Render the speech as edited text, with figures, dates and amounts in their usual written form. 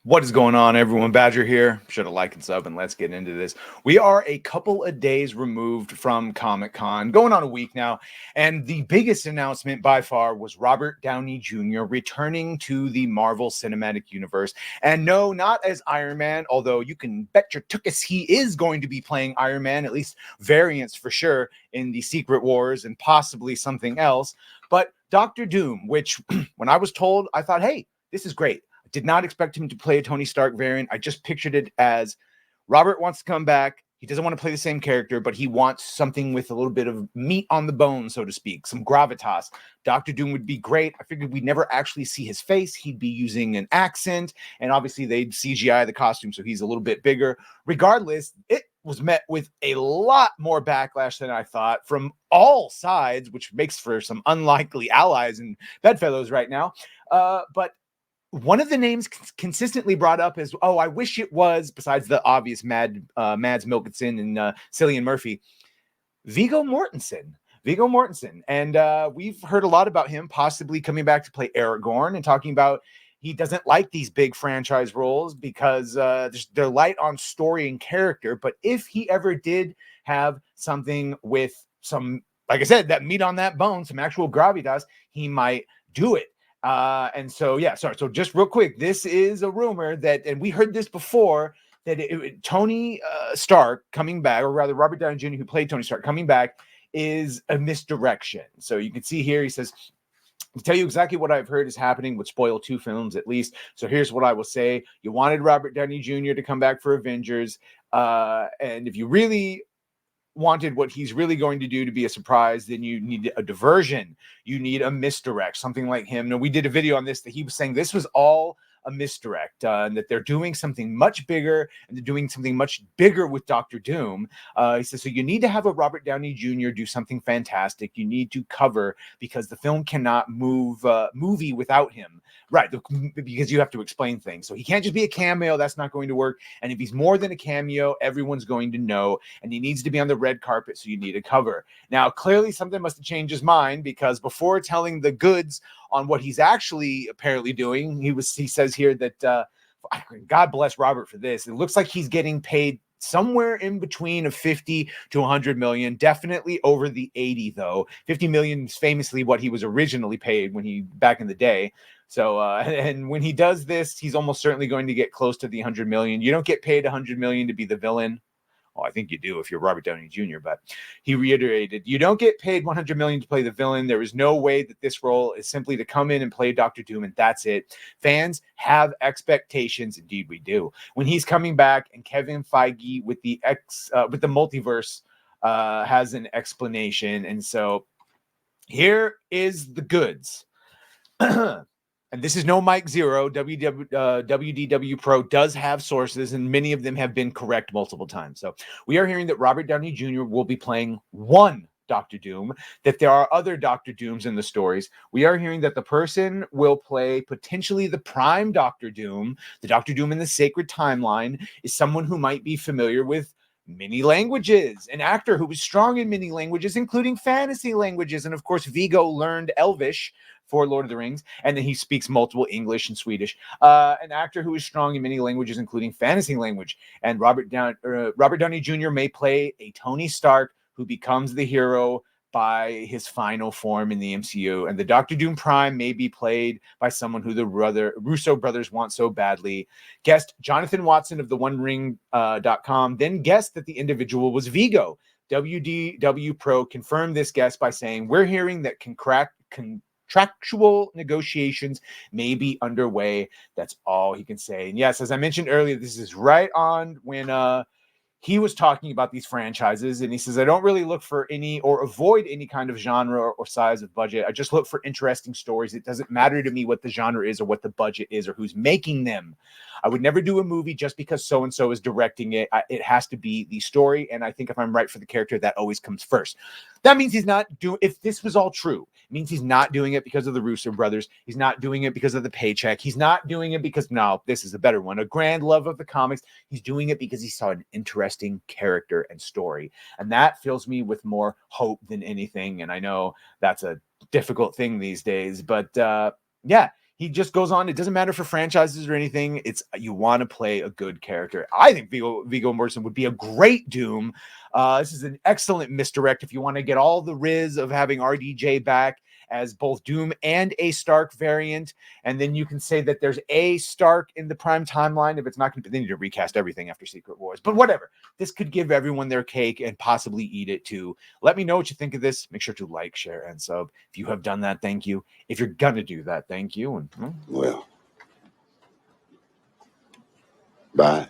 What is going on, everyone? Badger here. Should have liked and sub, and let's get into this. We are a couple of days removed from Comic-Con, going on a week now, and the biggest announcement by far was Robert Downey Jr. returning to the Marvel Cinematic Universe. And no, not as Iron Man, although you can bet your tuchus he is going to be playing Iron Man, at least variants for sure, in the Secret Wars and possibly something else. But Doctor Doom, which when I was told, I thought, hey, this is great. Did not expect him to play a Tony Stark variant. I just pictured it as Robert wants to come back. He doesn't want to play the same character, but he wants something with a little bit of meat on the bone, so to speak, some gravitas. Dr. Doom would be great. I figured we'd never actually see his face. He'd be using an accent, and obviously they'd CGI the costume, so he's a little bit bigger. Regardless, it was met with a lot more backlash than I thought from all sides, which makes for some unlikely allies and bedfellows right now. But one of the names consistently brought up is, oh, I wish it was, besides the obvious Mads Mikkelsen and Cillian Murphy, Viggo Mortensen. And we've heard a lot about him possibly coming back to play Aragorn and talking about he doesn't like these big franchise roles because they're light on story and character. But if he ever did have something with some, like I said, that meat on that bone, some actual gravitas, he might do it. So just real quick, this is a rumor that, and we heard this before, that Tony Stark coming back, or rather Robert Downey Jr., who played Tony Stark, coming back is a misdirection. So you can see here, he says, to tell you exactly what I've heard is happening would spoil 2 films at least. So here's what I will say. You wanted Robert Downey Jr. to come back for Avengers. And if you really wanted what he's really going to do to be a surprise, then you need a diversion. You need a misdirect, something like him. Now, we did a video on this that he was saying this was all a misdirect, and that they're doing something much bigger, and they're doing something much bigger with Doctor Doom. He says, so you need to have a Robert Downey Jr. do something fantastic. You need to cover, because the film cannot movie without him. Right, because you have to explain things. So he can't just be a cameo. That's not going to work. And if he's more than a cameo, everyone's going to know. And he needs to be on the red carpet, so you need a cover. Now, clearly something must have changed his mind, because before telling the goods on what he's actually apparently doing, he says here that, God bless Robert for this, it looks like he's getting paid somewhere in between of 50 to 100 million, definitely over the 80 though. 50 million is famously what he was originally paid when he back in the day. So and when he does this, he's almost certainly going to get close to the 100 million. You don't get paid 100 million to be the villain. Well, I think you do if you're Robert Downey Jr., but he reiterated, you don't get paid 100 million to play the villain. There is no way that this role is simply to come in and play Doctor Doom, and that's it. Fans have expectations. Indeed, we do. When he's coming back, and Kevin Feige with the multiverse has an explanation, and so here is the goods. And this is no Mike Zero. WDWPro does have sources, and many of them have been correct multiple times. So we are hearing that Robert Downey Jr. will be playing one Doctor Doom, that there are other Doctor Dooms in the stories. We are hearing that the person will play potentially the prime Doctor Doom. The Doctor Doom in the sacred timeline is someone who might be familiar with many languages, an actor who was strong in many languages, including fantasy languages. And of course, Viggo learned Elvish for Lord of the Rings, and then he speaks multiple English and Swedish. An actor who is strong in many languages, including fantasy language. And Robert Downey Jr. may play a Tony Stark who becomes the hero by his final form in the MCU. And the Doctor Doom Prime may be played by someone who the Russo brothers want so badly. Guest Jonathan Watson of the OneRing.com then guessed that the individual was Viggo. WDWPro confirmed this guess by saying, we're hearing that contractual negotiations may be underway. That's all he can say. And yes, as I mentioned earlier, this is right on when he was talking about these franchises, and he says, I don't really look for any or avoid any kind of genre or size of budget. I just look for interesting stories. It doesn't matter to me what the genre is or what the budget is or who's making them. I would never do a movie just because so-and-so is directing it. It has to be the story, and I think if I'm right for the character, that always comes first. That means he's not doing, if this was all true, it means he's not doing it because of the Russo brothers. He's not doing it because of the paycheck. He's not doing it because, no, this is a better one, a grand love of the comics. He's doing it because he saw an interesting character and story. And that fills me with more hope than anything. And I know that's a difficult thing these days, but yeah, he just goes on. It doesn't matter for franchises or anything. It's you want to play a good character. I think Viggo Mortensen would be a great Doom. This is an excellent misdirect if you want to get all the riz of having RDJ back as both Doom and a Stark variant. And then you can say that there's a Stark in the prime timeline. If it's not going to be, they need to recast everything after Secret Wars. But whatever. This could give everyone their cake and possibly eat it too. Let me know what you think of this. Make sure to like, share, and sub. If you have done that, thank you. If you're going to do that, thank you. And well, bye.